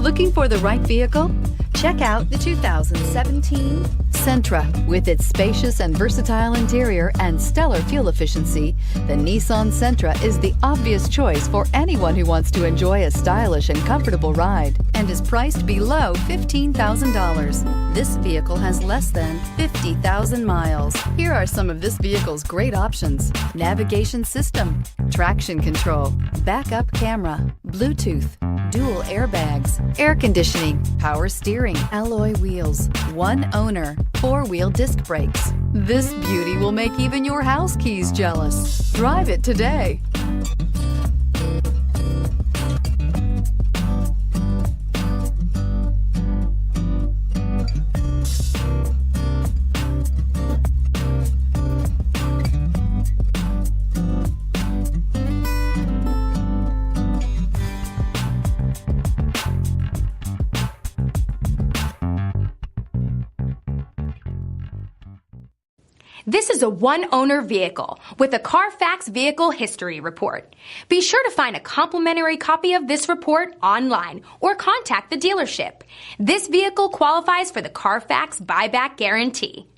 Looking for the right vehicle? Check out the 2017 Sentra. With its spacious and versatile interior and stellar fuel efficiency, the Nissan Sentra is the obvious choice for anyone who wants to enjoy a stylish and comfortable ride and is priced below $15,000. This vehicle has less than 50,000 miles. Here are some of this vehicle's great options: navigation system, traction control, backup camera, Bluetooth, dual airbags, air conditioning, power steering, alloy wheels, one owner, four-wheel disc brakes. This beauty will make even your house keys jealous. Drive it today. This is a one-owner vehicle with a CARFAX Vehicle History Report. Be sure to find a complimentary copy of this report online or contact the dealership. This vehicle qualifies for the CARFAX Buyback Guarantee.